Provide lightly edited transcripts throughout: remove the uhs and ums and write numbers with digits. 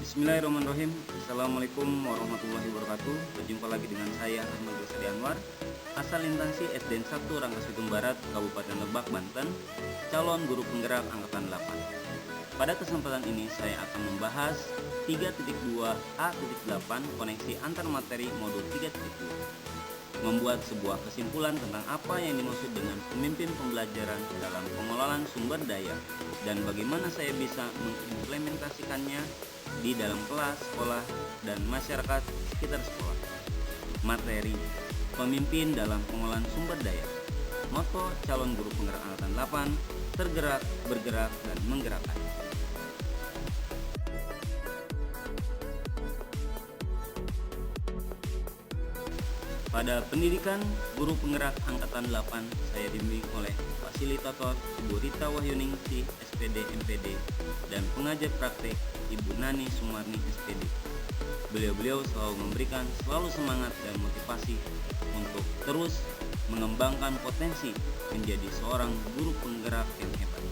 Bismillahirrahmanirrahim. Assalamualaikum warahmatullahi wabarakatuh. Berjumpa lagi dengan saya Ahmad Rosadi Anwar, asal instansi SDN 1 Rangkasbitung Barat, Kabupaten Lebak, Banten, calon guru penggerak angkatan 8. Pada kesempatan ini saya akan membahas 3.2a.8 koneksi antar materi modul 3.2. Membuat sebuah kesimpulan tentang apa yang dimaksud dengan pemimpin pembelajaran dalam pengelolaan sumber daya dan bagaimana saya bisa mengimplementasikannya di dalam kelas, sekolah, dan masyarakat sekitar sekolah. Materi pemimpin dalam pengelolaan sumber daya. Moto calon guru penggerak angkatan 8, tergerak, bergerak, dan menggerakkan. Pada pendidikan guru penggerak angkatan 8, saya dibimbing oleh fasilitator Ibu Rita Wahyuningsih SPD MPD dan pengajar praktek Ibu Nani Sumarni SPD. Beliau selalu memberikan semangat dan motivasi untuk terus mengembangkan potensi menjadi seorang guru penggerak yang hebat.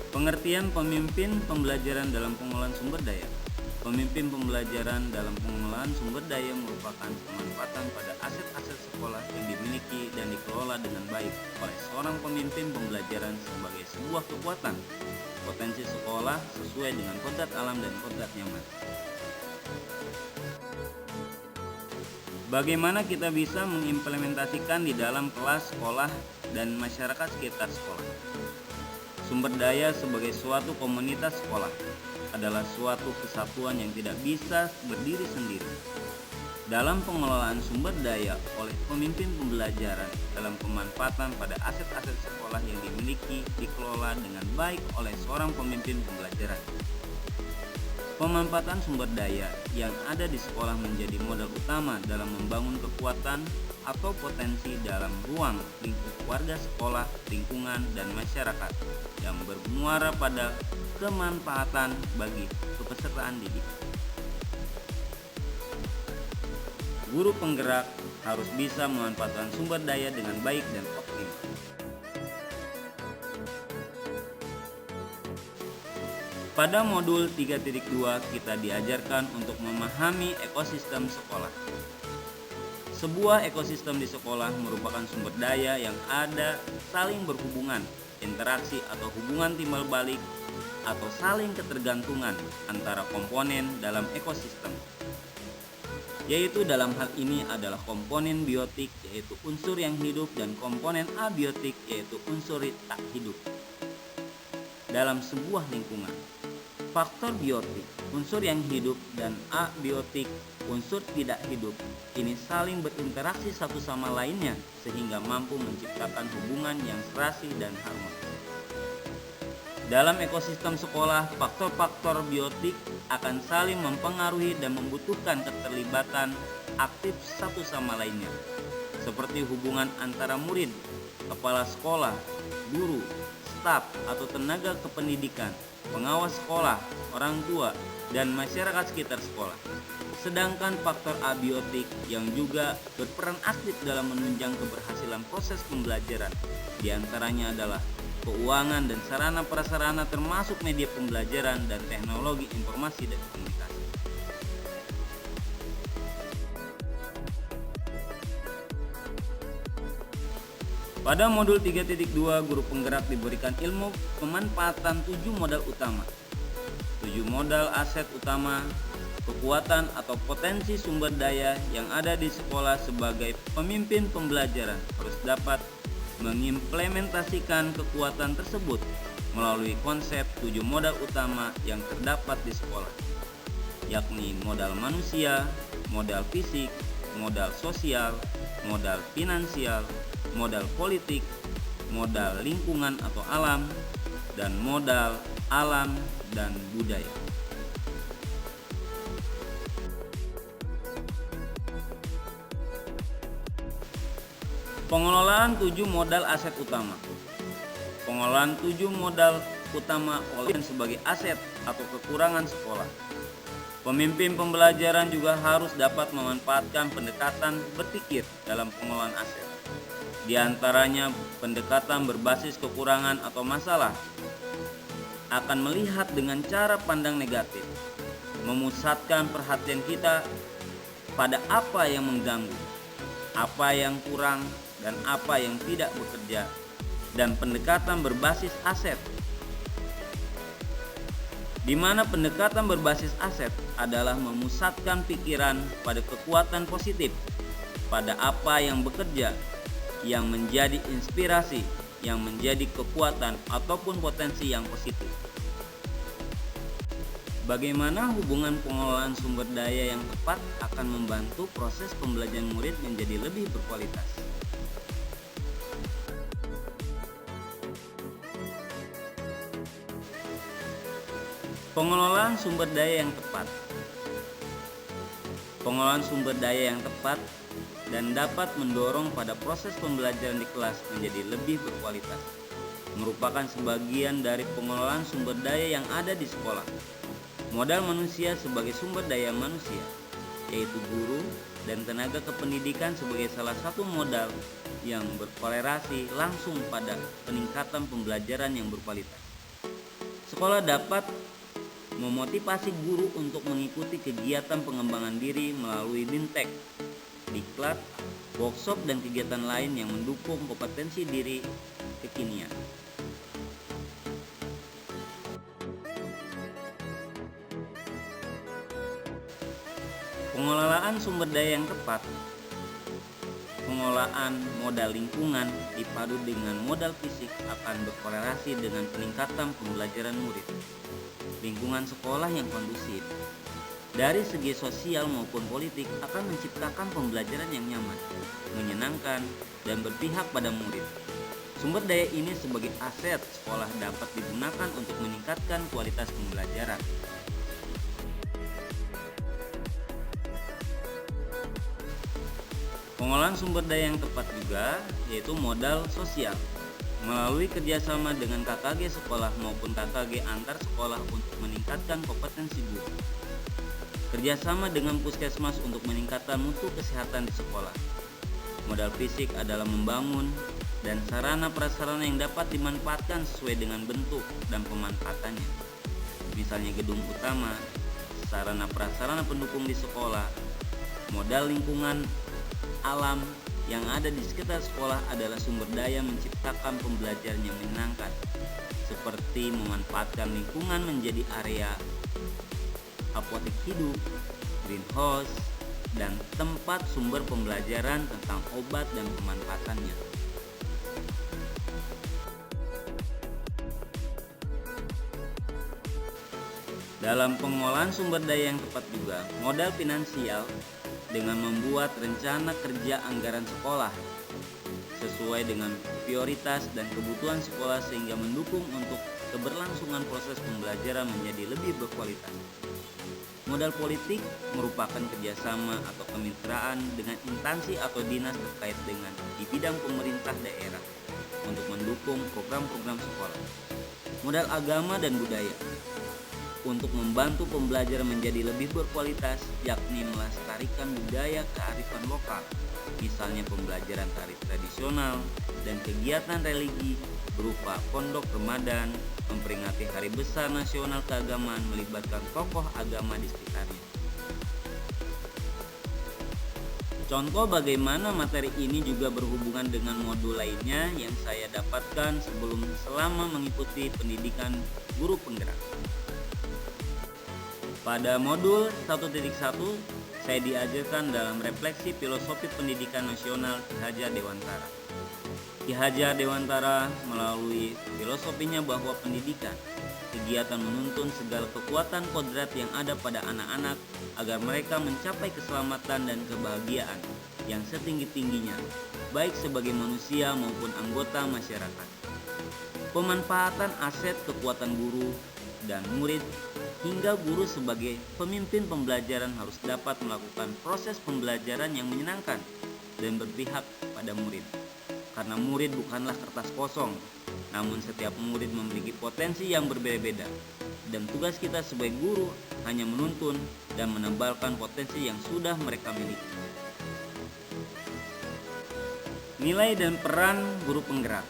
Pengertian pemimpin pembelajaran dalam pengelolaan sumber daya. Pemimpin pembelajaran dalam pengelolaan sumber daya merupakan pemanfaatan pada aset-aset sekolah yang dimiliki dan dikelola dengan baik oleh seorang pemimpin pembelajaran sebagai sebuah kekuatan potensi sekolah sesuai dengan kodrat alam dan kodrat nyaman. Bagaimana kita bisa mengimplementasikan di dalam kelas, sekolah, dan masyarakat sekitar sekolah? Sumber daya sebagai suatu komunitas sekolah adalah suatu kesatuan yang tidak bisa berdiri sendiri. Dalam pengelolaan sumber daya oleh pemimpin pembelajaran dalam pemanfaatan pada aset-aset sekolah yang dimiliki dikelola dengan baik oleh seorang pemimpin pembelajaran. Pemanfaatan sumber daya yang ada di sekolah menjadi modal utama dalam membangun kekuatan atau potensi dalam ruang lingkup warga sekolah, lingkungan, dan masyarakat yang bermuara pada kemanfaatan bagi kepesertaan didik. Guru penggerak harus bisa memanfaatkan sumber daya dengan baik dan optimal. Pada modul 3.2 kita diajarkan untuk memahami ekosistem sekolah. Sebuah ekosistem di sekolah merupakan sumber daya yang ada saling berhubungan, interaksi atau hubungan timbal balik atau saling ketergantungan antara komponen dalam ekosistem. Yaitu dalam hal ini adalah komponen biotik yaitu unsur yang hidup dan komponen abiotik yaitu unsur tak hidup. Dalam sebuah lingkungan, faktor biotik, unsur yang hidup, dan abiotik, unsur tidak hidup, ini saling berinteraksi satu sama lainnya sehingga mampu menciptakan hubungan yang serasi dan harmonis. Dalam ekosistem sekolah, faktor-faktor biotik akan saling mempengaruhi dan membutuhkan keterlibatan aktif satu sama lainnya, seperti hubungan antara murid, kepala sekolah, guru, staf atau tenaga kependidikan, pengawas sekolah, orang tua, dan masyarakat sekitar sekolah. Sedangkan faktor abiotik yang juga berperan aktif dalam menunjang keberhasilan proses pembelajaran diantaranya adalah keuangan dan sarana prasarana termasuk media pembelajaran dan teknologi informasi dan komunikasi. Pada modul 3.2 guru penggerak diberikan ilmu pemanfaatan 7 modal utama. 7 modal aset utama, kekuatan atau potensi sumber daya yang ada di sekolah sebagai pemimpin pembelajaran harus dapat mengimplementasikan kekuatan tersebut melalui konsep 7 modal utama yang terdapat di sekolah, yakni modal manusia, modal fisik, modal sosial, modal finansial, modal politik, modal lingkungan atau alam, dan modal alam dan budaya. Pengelolaan 7 modal aset utama. Pengelolaan 7 modal utama oleh sebagai aset atau kekurangan sekolah. Pemimpin pembelajaran juga harus dapat memanfaatkan pendekatan berpikir dalam pengelolaan aset. Di antaranya pendekatan berbasis kekurangan atau masalah, akan melihat dengan cara pandang negatif, memusatkan perhatian kita pada apa yang mengganggu, apa yang kurang, dan apa yang tidak bekerja, dan pendekatan berbasis aset, di mana pendekatan berbasis aset adalah memusatkan pikiran pada kekuatan positif, pada apa yang bekerja, yang menjadi inspirasi, yang menjadi kekuatan ataupun potensi yang positif. Bagaimana hubungan pengelolaan sumber daya yang tepat akan membantu proses pembelajaran murid menjadi lebih berkualitas. Pengelolaan sumber daya yang tepat. Pengelolaan sumber daya yang tepat dan dapat mendorong pada proses pembelajaran di kelas menjadi lebih berkualitas, merupakan sebagian dari pengelolaan sumber daya yang ada di sekolah. Modal manusia sebagai sumber daya manusia, yaitu guru dan tenaga kependidikan sebagai salah satu modal yang berkorelasi langsung pada peningkatan pembelajaran yang berkualitas. Sekolah dapat memotivasi guru untuk mengikuti kegiatan pengembangan diri melalui BIMTEK, diklat, workshop, dan kegiatan lain yang mendukung kompetensi diri kekinian. Pengelolaan sumber daya yang tepat. Pengelolaan modal lingkungan dipadu dengan modal fisik akan berkorelasi dengan peningkatan pembelajaran murid. Lingkungan sekolah yang kondusif dari segi sosial maupun politik akan menciptakan pembelajaran yang nyaman, menyenangkan, dan berpihak pada murid. Sumber daya ini sebagai aset sekolah dapat digunakan untuk meningkatkan kualitas pembelajaran. Pengolahan sumber daya yang tepat juga yaitu modal sosial melalui kerjasama dengan KKG sekolah maupun KKG antar sekolah untuk meningkatkan kompetensi guru. Kerjasama dengan puskesmas untuk meningkatkan mutu kesehatan di sekolah. Modal fisik adalah membangun dan sarana prasarana yang dapat dimanfaatkan sesuai dengan bentuk dan pemanfaatannya. Misalnya gedung utama, sarana prasarana pendukung di sekolah. Modal lingkungan alam yang ada di sekitar sekolah adalah sumber daya menciptakan pembelajaran yang menyenangkan, seperti memanfaatkan lingkungan menjadi area apotek hidup, greenhouse, dan tempat sumber pembelajaran tentang obat dan pemanfaatannya. Dalam pengolahan sumber daya yang tepat juga, modal finansial dengan membuat rencana kerja anggaran sekolah sesuai dengan prioritas dan kebutuhan sekolah sehingga mendukung untuk keberlangsungan proses pembelajaran menjadi lebih berkualitas. Modal politik merupakan kerjasama atau kemitraan dengan instansi atau dinas terkait dengan di bidang pemerintah daerah untuk mendukung program-program sekolah. Modal agama dan budaya untuk membantu pembelajaran menjadi lebih berkualitas, yakni melestarikan budaya kearifan lokal, misalnya pembelajaran tari tradisional dan kegiatan religi berupa pondok Ramadan, memperingati hari besar nasional keagamaan melibatkan tokoh agama di sekitarnya. Contoh bagaimana materi ini juga berhubungan dengan modul lainnya yang saya dapatkan selama mengikuti pendidikan guru penggerak. Pada modul 1.1 saya diajarkan dalam refleksi filosofi pendidikan nasional Ki Hajar Dewantara. Ki Hajar Dewantara melalui filosofinya bahwa pendidikan, kegiatan menuntun segala kekuatan kodrat yang ada pada anak-anak agar mereka mencapai keselamatan dan kebahagiaan yang setinggi-tingginya, baik sebagai manusia maupun anggota masyarakat. Pemanfaatan aset kekuatan guru dan murid hingga guru sebagai pemimpin pembelajaran harus dapat melakukan proses pembelajaran yang menyenangkan dan berpihak pada murid. Karena murid bukanlah kertas kosong, namun setiap murid memiliki potensi yang berbeda-beda dan tugas kita sebagai guru hanya menuntun dan menebalkan potensi yang sudah mereka miliki. Nilai dan peran guru penggerak.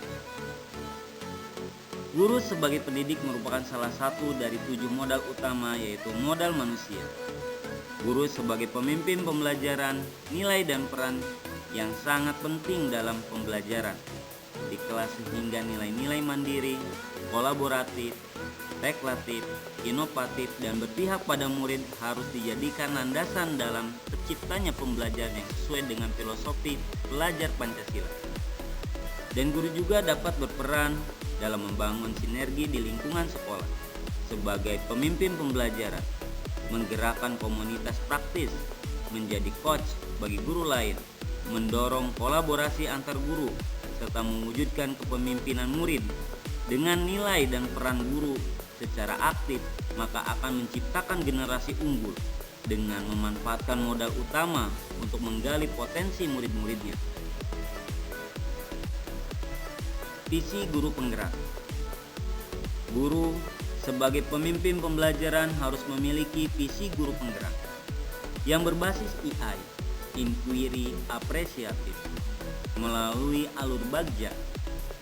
Guru sebagai pendidik merupakan salah satu dari 7 modal utama, yaitu modal manusia. Guru sebagai pemimpin pembelajaran, nilai dan peran yang sangat penting dalam pembelajaran di kelas, sehingga nilai-nilai mandiri, kolaboratif, reflektif, inovatif, dan berpihak pada murid harus dijadikan landasan dalam terciptanya pembelajaran yang sesuai dengan filosofi belajar Pancasila. Dan guru juga dapat berperan dalam membangun sinergi di lingkungan sekolah sebagai pemimpin pembelajaran, menggerakkan komunitas praktis, menjadi coach bagi guru lain, mendorong kolaborasi antar guru, serta mewujudkan kepemimpinan murid. Dengan nilai dan peran guru secara aktif, maka akan menciptakan generasi unggul dengan memanfaatkan modal utama untuk menggali potensi murid-muridnya. Visi guru penggerak. Guru sebagai pemimpin pembelajaran harus memiliki visi guru penggerak yang berbasis EI, inquiry apresiatif, melalui alur bagja.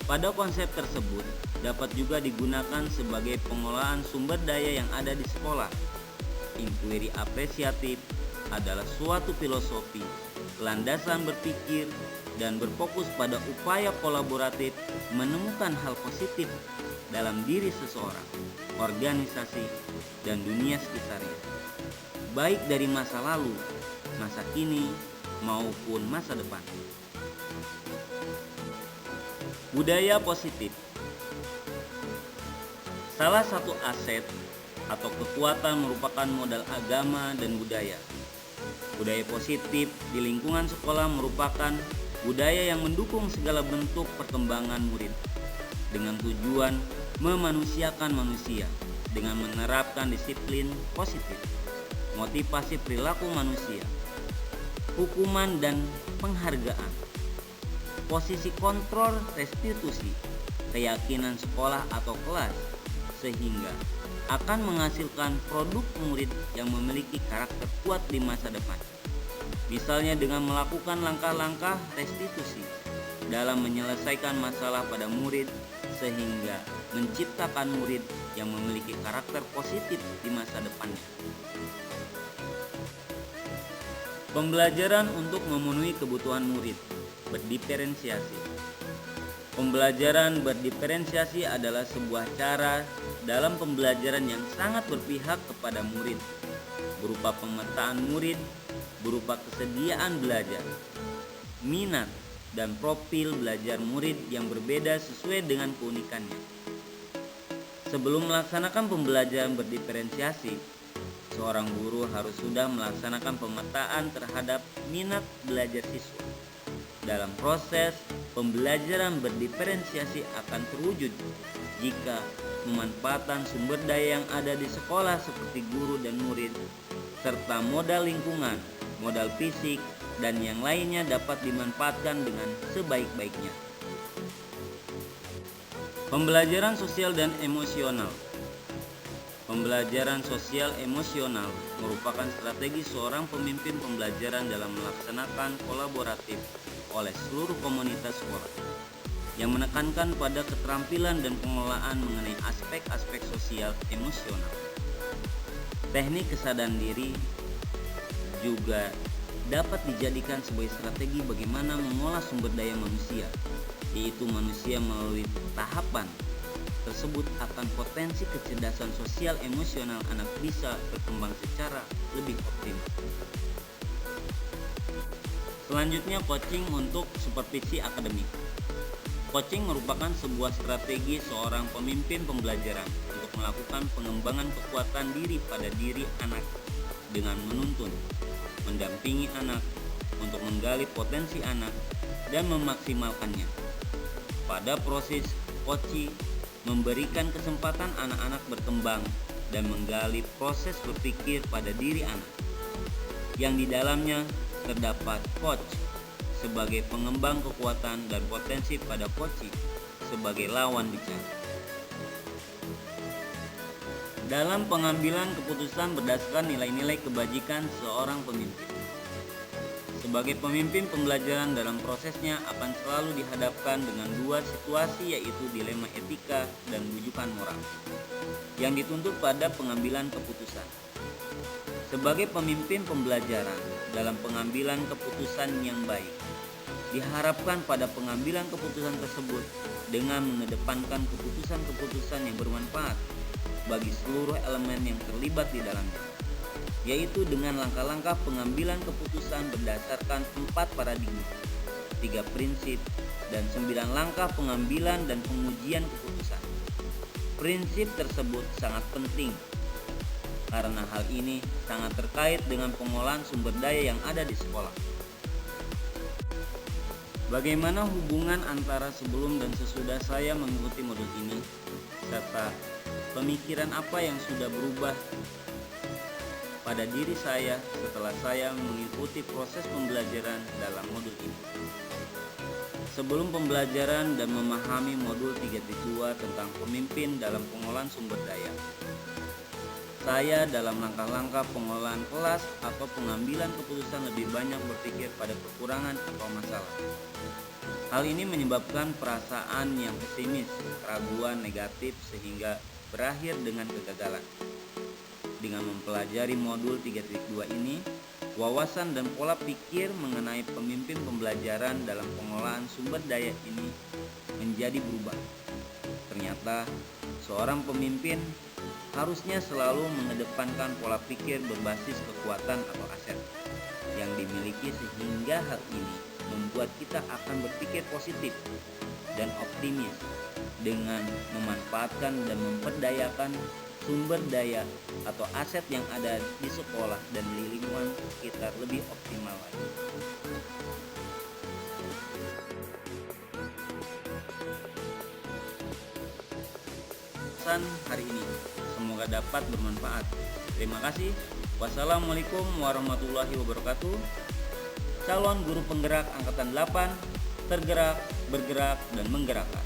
Pada konsep tersebut dapat juga digunakan sebagai pengolahan sumber daya yang ada di sekolah. Inquiry apresiatif adalah suatu filosofi, landasan berpikir, dan berfokus pada upaya kolaboratif menemukan hal positif dalam diri seseorang, organisasi, dan dunia sekitarnya, baik dari masa lalu, masa kini, maupun masa depan. Budaya positif. Salah satu aset atau kekuatan merupakan modal agama dan budaya. Budaya positif di lingkungan sekolah merupakan budaya yang mendukung segala bentuk perkembangan murid dengan tujuan memanusiakan manusia dengan menerapkan disiplin positif, motivasi perilaku manusia, hukuman dan penghargaan, posisi kontrol restitusi, keyakinan sekolah atau kelas, sehingga akan menghasilkan produk murid yang memiliki karakter kuat di masa depan. Misalnya dengan melakukan langkah-langkah restitusi dalam menyelesaikan masalah pada murid, sehingga menciptakan murid yang memiliki karakter positif di masa depannya. Pembelajaran untuk memenuhi kebutuhan murid berdiferensiasi. Pembelajaran berdiferensiasi adalah sebuah cara dalam pembelajaran yang sangat berpihak kepada murid, berupa pemetaan murid, berupa kesediaan belajar, minat, dan profil belajar murid yang berbeda sesuai dengan keunikannya. Sebelum melaksanakan pembelajaran berdiferensiasi, seorang guru harus sudah melaksanakan pemetaan terhadap minat belajar siswa. Dalam proses pembelajaran berdiferensiasi akan terwujud jika pemanfaatan sumber daya yang ada di sekolah seperti guru dan murid, serta modal lingkungan, modal fisik, dan yang lainnya dapat dimanfaatkan dengan sebaik-baiknya. Pembelajaran sosial dan emosional. Pembelajaran sosial emosional merupakan strategi seorang pemimpin pembelajaran dalam melaksanakan kolaboratif oleh seluruh komunitas sekolah yang menekankan pada keterampilan dan pengelolaan mengenai aspek-aspek sosial emosional. Teknik kesadaran diri juga dapat dijadikan sebagai strategi bagaimana mengolah sumber daya manusia, yaitu manusia melalui tahapan tersebut akan potensi kecerdasan sosial emosional anak bisa berkembang secara lebih optimal. Selanjutnya, coaching untuk supervisi akademik. Coaching merupakan sebuah strategi seorang pemimpin pembelajaran untuk melakukan pengembangan kekuatan diri pada diri anak dengan menuntun, mendampingi anak untuk menggali potensi anak dan memaksimalkannya. Pada proses coaching memberikan kesempatan anak-anak berkembang dan menggali proses berpikir pada diri anak, yang di dalamnya terdapat coach sebagai pengembang kekuatan dan potensi pada coaching sebagai lawan bicara. dalam pengambilan keputusan berdasarkan nilai-nilai kebajikan seorang pemimpin. Sebagai pemimpin pembelajaran dalam prosesnya akan selalu dihadapkan dengan dua situasi, yaitu dilema etika dan rujukan moral yang dituntut pada pengambilan keputusan. Sebagai pemimpin pembelajaran dalam pengambilan keputusan yang baik, diharapkan pada pengambilan keputusan tersebut dengan mengedepankan keputusan-keputusan yang bermanfaat bagi seluruh elemen yang terlibat di dalamnya, yaitu dengan langkah-langkah pengambilan keputusan berdasarkan 4 paradigma, 3 prinsip, dan 9 langkah pengambilan dan pengujian keputusan. Prinsip tersebut sangat penting karena hal ini sangat terkait dengan pengolahan sumber daya yang ada di sekolah. Bagaimana hubungan antara sebelum dan sesudah saya mengikuti modul ini, serta pemikiran apa yang sudah berubah pada diri saya setelah saya mengikuti proses pembelajaran dalam modul ini. Sebelum pembelajaran dan memahami modul 3.2 tentang pemimpin dalam pengolahan sumber daya, saya dalam langkah-langkah pengolahan kelas atau pengambilan keputusan lebih banyak berpikir pada kekurangan atau masalah. Hal ini menyebabkan perasaan yang pesimis, keraguan negatif, sehingga berakhir dengan kegagalan. Dengan mempelajari modul 3.2 ini, wawasan dan pola pikir mengenai pemimpin pembelajaran dalam pengolahan sumber daya ini menjadi berubah. Ternyata, seorang pemimpin harusnya selalu mengedepankan pola pikir berbasis kekuatan atau aset yang dimiliki, sehingga hal ini membuat kita akan berpikir positif dan optimis dengan memanfaatkan dan memperdayakan sumber daya atau aset yang ada di sekolah dan di lingkungan sekitar lebih optimal lagi. Pesan hari ini semoga dapat bermanfaat. Terima kasih. Wassalamualaikum warahmatullahi wabarakatuh. Calon guru penggerak angkatan 8, tergerak, bergerak, dan menggerakkan.